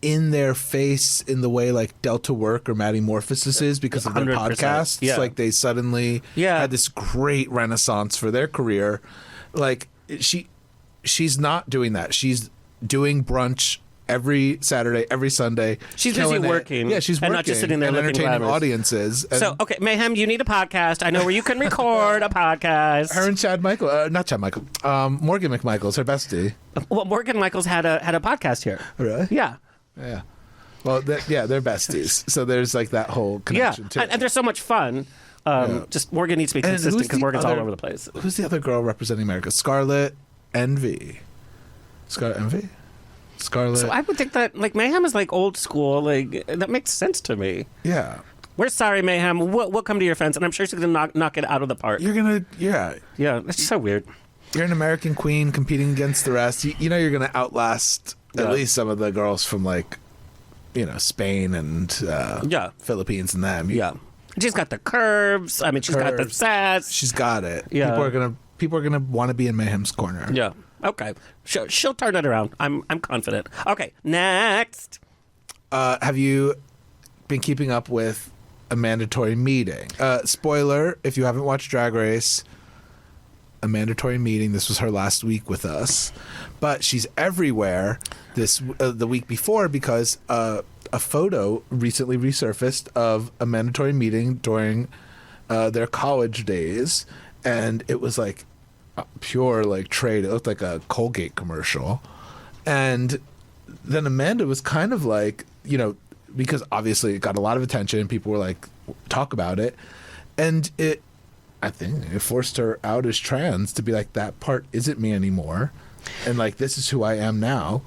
in their face in the way like Delta Work or Maddie Morphosis is because of their
100%.
podcasts.
Yeah.
Like they suddenly had this great renaissance for their career. Like she's not doing that. She's doing brunch every Saturday, every Sunday.
She's busy working.
Yeah, she's working.
And not just sitting there
and
looking
entertaining
glamorous.
audiences. And
So, okay, Mayhem, you need a podcast. I know where you can record a podcast.
her and Chad Michael, not Chad Michael, Morgan McMichael's her bestie.
Well, Morgan Michaels had a podcast here.
Really?
Yeah.
Yeah. Well, they're besties. So there's like that whole connection too.
And they're so much fun. Just Morgan needs to be
And
consistent
who's
because
the
Morgan's all
other-
over the place.
Who's the other girl representing America? Scarlet Envy. Scarlet Envy? Scarlet.
So I would think that like Mayhem is like old school. Like that makes sense to me.
Yeah.
We're sorry, Mayhem. We'll come to your fence, and I'm sure she's gonna knock it out of the park.
Yeah.
It's so weird.
You're an American queen competing against the rest. You know you're going to outlast at least some of the girls from like, Spain and Philippines and them.
Yeah. She's got the curves. I mean, she's got the sass.
She's got it.
Yeah.
People are gonna want to be in Mayhem's corner.
Yeah. Okay. She'll turn it around. I'm confident. Okay. Next.
Have you been keeping up with a mandatory meeting? Spoiler: if you haven't watched Drag Race, a mandatory meeting. This was her last week with us, but she's everywhere. The week before because a photo recently resurfaced of a mandatory meeting during their college days, and it was like pure like trade. It looked like a Colgate commercial, and then Amanda was kind of like, because obviously it got a lot of attention and people were like, talk about it, and I think it forced her out as trans to be like, that part isn't me anymore, and like this is who I am now.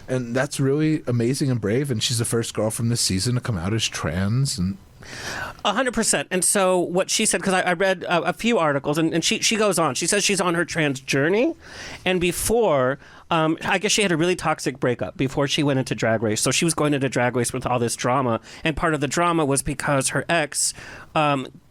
And that's really amazing and brave. And she's the first girl from this season to come out as trans. And
100%. And so what she said, because I read a few articles, and she goes on. She says she's on her trans journey. And before, I guess she had a really toxic breakup before she went into Drag Race. So she was going into Drag Race with all this drama. And part of the drama was because her ex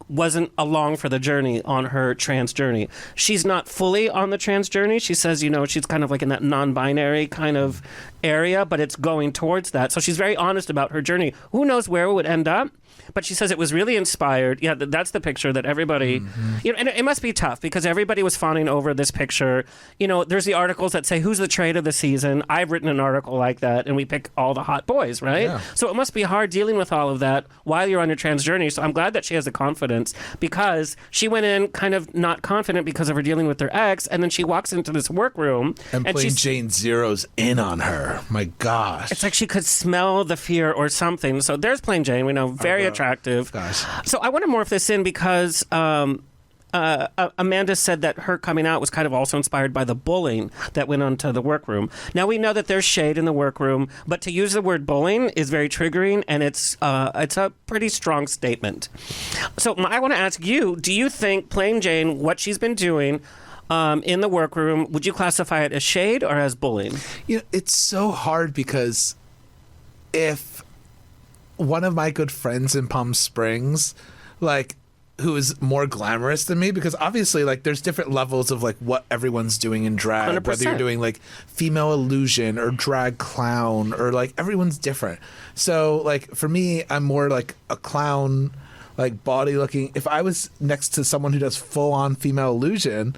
wasn't along for the journey on her trans journey. She's not fully on the trans journey. She says, she's kind of like in that non-binary kind of area, but it's going towards that. So she's very honest about her journey. Who knows where it would end up? But she says it was really inspired. Yeah, that's the picture that everybody, and it must be tough because everybody was fawning over this picture. There's the articles that say, who's the trade of the season? I've written an article like that, and we pick all the hot boys, right?
Yeah.
So it must be hard dealing with all of that while you're on your trans journey. So I'm glad that she has the confidence because she went in kind of not confident because of her dealing with her ex, and then she walks into this workroom.
And Plain Jane zeroes in on her. My gosh.
It's like she could smell the fear or something. So there's Plain Jane. We know, very attractive.
Gosh.
So I want to morph this in because Amanda said that her coming out was kind of also inspired by the bullying that went on to the workroom. Now we know that there's shade in the workroom, but to use the word bullying is very triggering, and it's a pretty strong statement. So I want to ask you: do you think Plain Jane, what she's been doing in the workroom, would you classify it as shade or as bullying?
It's so hard because if one of my good friends in Palm Springs, like, who is more glamorous than me, because obviously like there's different levels of like what everyone's doing in drag,
100%.
whether you're doing like female illusion or drag clown, or like everyone's different. So like for me, I'm more like a clown, like body looking. If I was next to someone who does full on female illusion,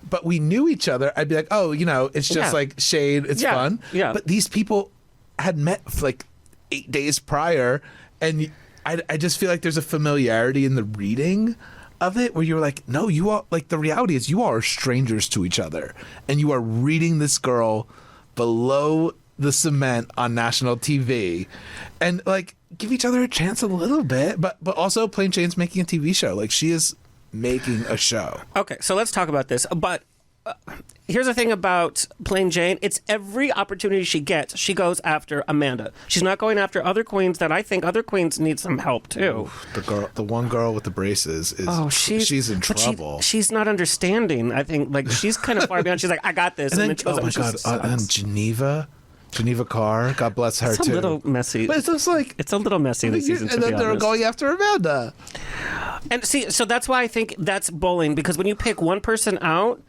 but we knew each other, I'd be like, oh, it's just like shade, it's fun.
Yeah.
But these people had met for like 8 days prior, and I just feel like there's a familiarity in the reading of it where you're like, no, you all, like, the reality is you all are strangers to each other, and you are reading this girl below the cement on national TV, and like, give each other a chance a little bit, but also Plain Jane's making a TV show. Like, she is making a show.
Okay, so let's talk about this. But here's the thing about Plain Jane. It's every opportunity she gets, she goes after Amanda. She's not going after other queens that I think other queens need some help too.
The one girl with the braces is she's in trouble.
She's not understanding. I think like she's kind of far beyond. She's like, I got this.
And then
she goes
oh my God, and Geneva Carr, God bless her too.
It's a little messy.
But it's just like
it's a little messy in the season.
And then they're going after Amanda.
And see, so that's why I think that's bullying, because when you pick one person out,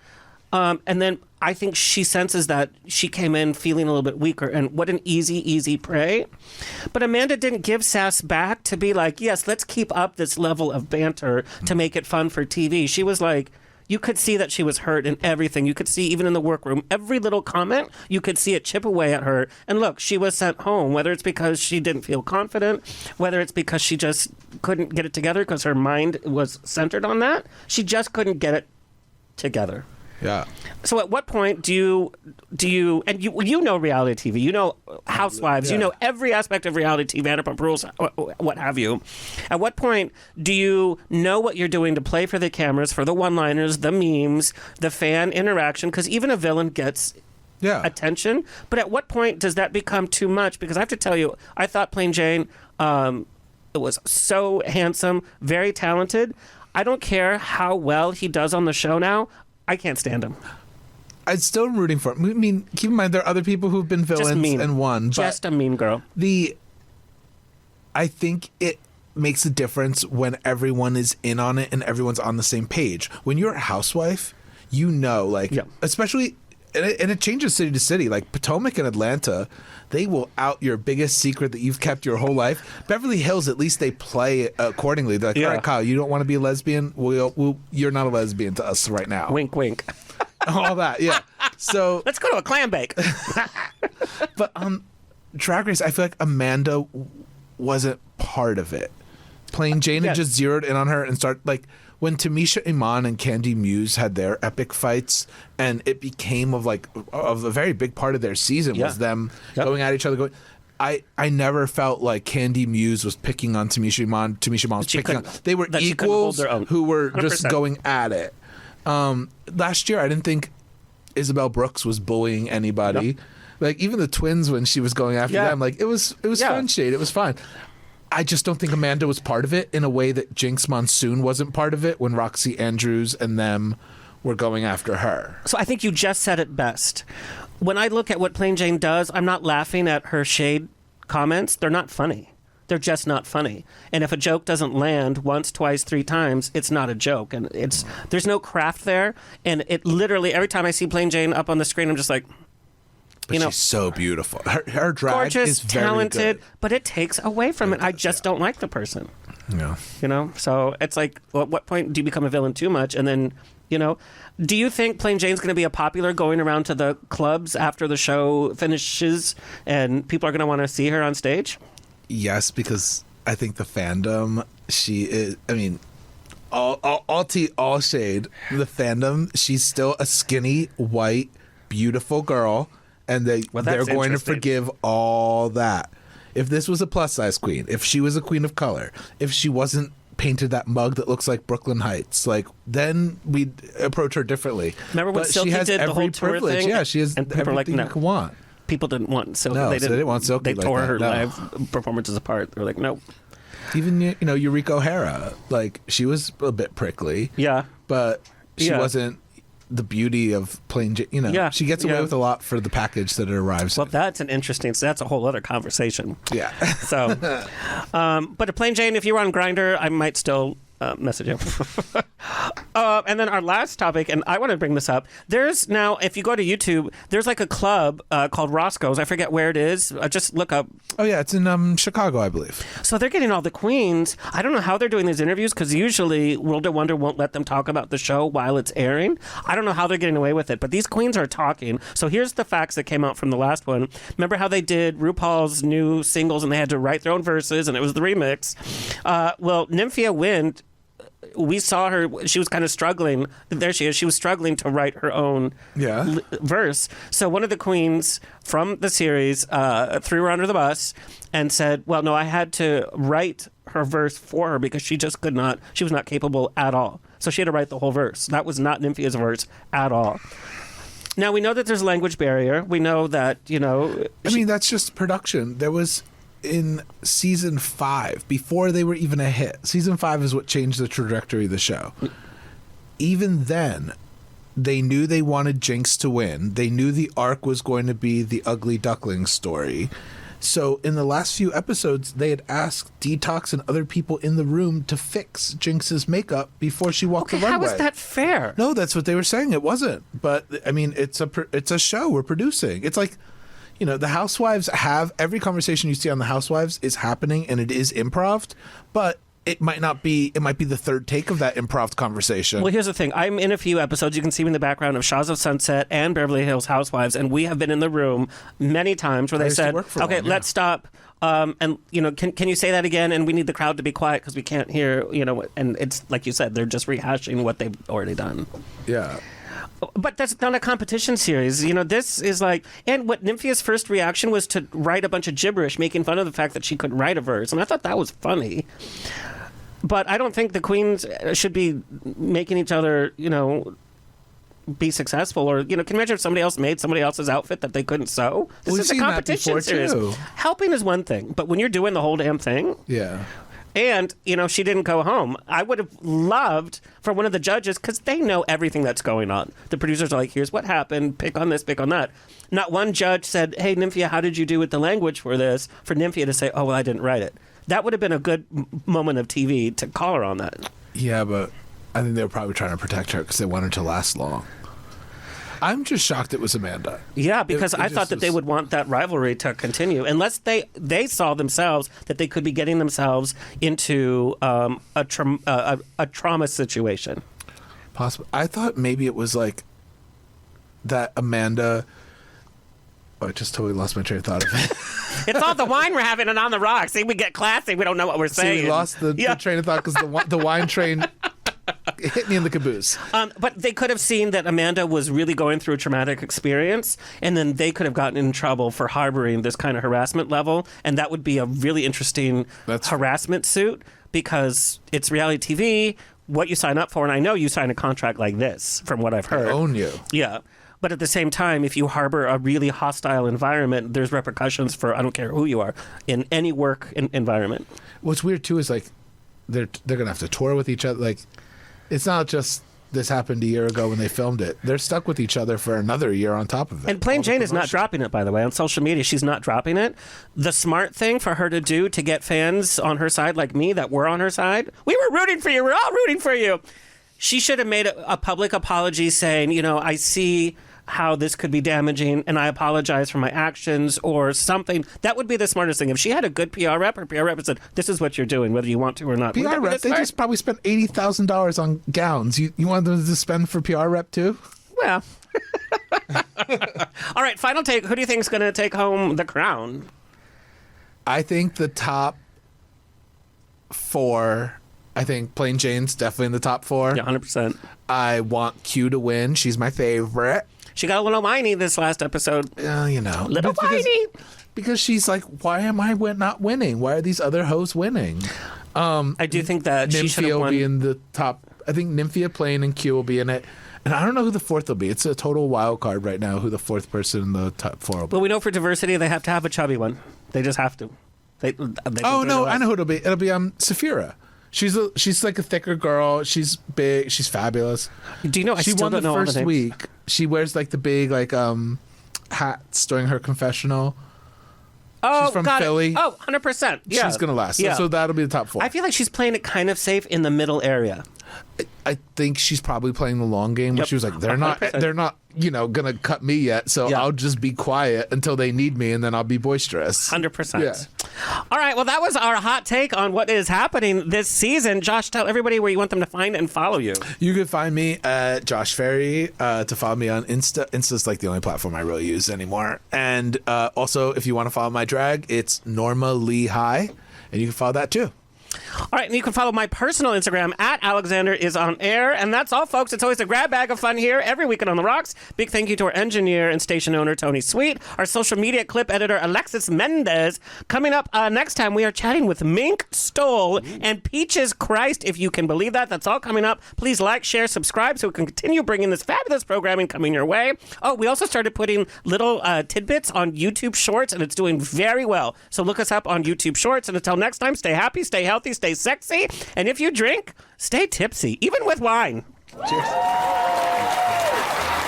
and then I think she senses that she came in feeling a little bit weaker, and what an easy prey. But Amanda didn't give sass back to be like, yes, let's keep up this level of banter to make it fun for TV. She was like, you could see that she was hurt in everything. You could see even in the workroom, every little comment, you could see it chip away at her. And look, she was sent home, whether it's because she didn't feel confident, whether it's because she just couldn't get it together because her mind was centered on that. She just couldn't get it together.
Yeah.
So at what point do you and you know reality TV, you know Housewives, you know every aspect of reality TV, Vanderpump Rules, what have you. At what point do you know what you're doing to play for the cameras, for the one-liners, the memes, the fan interaction? Because even a villain gets attention. But at what point does that become too much? Because I have to tell you, I thought Plain Jane was so handsome, very talented. I don't care how well he does on the show now. I can't stand him.
I'm still rooting for him. I mean, keep in mind there are other people who've been villains and won. But
just a mean girl.
I think it makes a difference when everyone is in on it and everyone's on the same page. When you're a housewife, you know, like, especially, and it changes city to city. Like Potomac and Atlanta, they will out your biggest secret that you've kept your whole life. Beverly Hills, at least they play accordingly. They're like, all right, Kyle, you don't want to be a lesbian? You're not a lesbian to us right now.
Wink, wink.
All that, yeah. So
let's go to a clam bake.
But Drag Race, I feel like Amanda wasn't part of it. Plain Jane had just zeroed in on her and started, like, when Tamisha Iman and Candy Muse had their epic fights, and it became of a very big part of their season was them going at each other. I never felt like Candy Muse was picking on Tamisha Iman. Tamisha Iman was picking on. They were equals who were 100%. Just going at it. Last year, I didn't think Isabel Brooks was bullying anybody. Yep. Like even the twins when she was going after them, like it was fun shade. It was fine. I just don't think Amanda was part of it in a way that Jinx Monsoon wasn't part of it when Roxy Andrews and them were going after her.
So I think you just said it best. When I look at what Plain Jane does, I'm not laughing at her shade comments. They're not funny. They're just not funny. And if a joke doesn't land once, twice, 3 times, it's not a joke. And there's no craft there. And it literally, every time I see Plain Jane up on the screen, I'm just like,
but she's so beautiful. Her drag
gorgeous,
is very
talented,
good.
But it takes away from it. I just don't like the person.
Yeah.
You know? So it's like, well, at what point do you become a villain too much? And then, you know, do you think Plain Jane's going to be a popular going around to the clubs after the show finishes and people are going to want to see her on stage?
Yes, because I think the fandom, she is, I mean, all shade, the fandom, she's still a skinny, white, beautiful girl, and they're going to forgive all that. If this was a plus-size queen, if she was a queen of color, if she wasn't painted that mug that looks like Brooklyn Heights, like then we'd approach her differently.
Remember when Silky did the whole tour thing?
Yeah, she has everything you can want.
People didn't want Silky.
No, they didn't want Silky.
They tore her live performances apart. They were like, nope.
Even Eureka O'Hara, like she was a bit prickly.
Yeah,
but she wasn't the beauty of Plain Jane. She gets away with a lot for the package that it arrives.
Well, that's that's a whole other conversation.
Yeah.
So, but a Plain Jane, if you were on Grindr, I might still message you. And then our last topic, and I want to bring this up. There's now, if you go to YouTube, there's like a club called Roscoe's. I forget where it is. Just look up.
Oh yeah, it's in Chicago, I believe.
So they're getting all the queens. I don't know how they're doing these interviews because usually World of Wonder won't let them talk about the show while it's airing. I don't know how they're getting away with it, but these queens are talking. So here's the facts that came out from the last one. Remember how they did RuPaul's new singles and they had to write their own verses and it was the remix? Well, Nymphia Wind, we saw her. She was kind of struggling. There she is. She was struggling to write her own verse. So one of the queens from the series threw her under the bus and said, well, no, I had to write her verse for her because she just could not. She was not capable at all. So she had to write the whole verse. That was not Nymphia's verse at all. Now, we know that there's a language barrier. We know that,
I mean, that's just production. There was in season 5, before they were even a hit. Season 5 is what changed the trajectory of the show. Even then, they knew they wanted Jinx to win. They knew the arc was going to be the ugly duckling story. So in the last few episodes, they had asked Detox and other people in the room to fix Jinx's makeup before she walked the runway.
How is that fair?
No, that's what they were saying. It wasn't. But I mean, it's a show we're producing. It's like, the Housewives have every conversation you see on the Housewives is happening and it is improv, but it might not be. It might be the third take of that improv conversation.
Well, here's the thing. I'm in a few episodes. You can see me in the background of Shaws of Sunset and Beverly Hills Housewives, and we have been in the room many times where they said, "Okay, let's stop." And can you say that again? And we need the crowd to be quiet because we can't hear. And it's like you said, they're just rehashing what they've already done.
Yeah.
But that's not a competition series. This is like... And what Nymphia's first reaction was to write a bunch of gibberish, making fun of the fact that she couldn't write a verse. And I thought that was funny. But I don't think the queens should be making each other, be successful. Or, can you imagine if somebody else made somebody else's outfit that they couldn't sew? This is a competition series.
Too.
Helping is one thing. But when you're doing the whole damn thing...
Yeah.
And, she didn't go home. I would have loved for one of the judges, because they know everything that's going on. The producers are like, here's what happened, pick on this, pick on that. Not one judge said, hey, Nymphia, how did you do with the language for this? For Nymphia to say, oh, well, I didn't write it. That would have been a good moment of TV to call her on that.
Yeah, but I think they were probably trying to protect her because they want her to last long. I'm just shocked it was Amanda.
Yeah, because I thought that they would want that rivalry to continue, unless they saw themselves that they could be getting themselves into a trauma situation.
Possible. I thought maybe it was like that Amanda... Oh, I just totally lost my train of thought of it.
It's all the wine we're having and on the rocks. See, we get classy. We don't know what we're saying.
We lost the train of thought because the wine train... It hit me in the caboose.
But they could have seen that Amanda was really going through a traumatic experience, and then they could have gotten in trouble for harboring this kind of harassment level, and that would be a really interesting harassment suit, because it's reality TV, what you sign up for, and I know you sign a contract like this, from what I've heard.
They own you.
Yeah. But at the same time, if you harbor a really hostile environment, there's repercussions for, I don't care who you are, in any work environment.
What's weird, too, is like they're going to have to tour with each other. Like, it's not just this happened a year ago when they filmed it. They're stuck with each other for another year on top of it.
And Plain Jane is not dropping it, by the way. On social media, she's not dropping it. The smart thing for her to do to get fans on her side like me that were on her side, we were rooting for you. We're all rooting for you. She should have made a public apology saying, I see how this could be damaging, and I apologize for my actions, or something. That would be the smartest thing. If she had a good PR rep, her PR rep said, this is what you're doing, whether you want to or not.
PR rep, they just probably spent $80,000 on gowns. You want them to spend for PR rep too?
Well. All right, final take. Who do you think is going to take home the crown?
I think the top 4... I think Plain Jane's definitely in the top 4.
Yeah, 100%.
I want Q to win. She's my favorite.
She got a little whiny this last episode. Little whiny.
Because she's like, why am I not winning? Why are these other hoes winning?
I do think that she should have won.
Nymphia will be in the top. I think Nymphia, Plain, and Q will be in it. And I don't know who the 4th will be. It's a total wild card right now who the 4th person in the top 4 will be.
Well, we know for diversity they have to have a chubby one. They just have to.
I know who it'll be. It'll be Saphira. She's like a thicker girl. She's big. She's fabulous.
Do you know?
She won the first week. She wears like the big hats during her confessional.
Oh,
she's from
got
Philly.
It. Oh, 100%. Yeah.
She's gonna last.
Yeah.
So that'll be the top 4.
I feel like she's playing it kind of safe in the middle area.
I think she's probably playing the long game. Where she was like, they're not gonna cut me yet. So I'll just be quiet until they need me, and then I'll be boisterous.
100%.
Yeah.
All right. Well, that was our hot take on what is happening this season. Josh, tell everybody where you want them to find and follow you.
You can find me at Josh Ferri to follow me on Insta. Insta's like the only platform I really use anymore. And also, if you want to follow my drag, it's Norma Lee High, and you can follow that too.
All right, and you can follow my personal Instagram at Alexander is on air. And that's all, folks. It's always a grab bag of fun here every weekend on The Rocks. Big thank you to our engineer and station owner, Tony Sweet, our social media clip editor, Alexis Mendez. Coming up next time, we are chatting with Mink Stoll and Peaches Christ, if you can believe that. That's all coming up. Please like, share, subscribe so we can continue bringing this fabulous programming coming your way. Oh, we also started putting little tidbits on YouTube Shorts, and it's doing very well. So look us up on YouTube Shorts. And until next time, stay happy, stay healthy, stay sexy, and if you drink, stay tipsy, even with wine.
Cheers.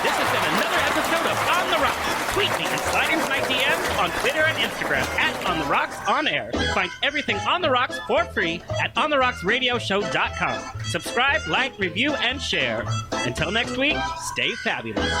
This has been another episode of On the Rocks. Tweet me and slide into my DMs on Twitter and Instagram at On the Rocks On Air. Find everything On the Rocks for free at OnTheRocksRadioshow.com. Subscribe, like, review, and share. Until next week, stay fabulous.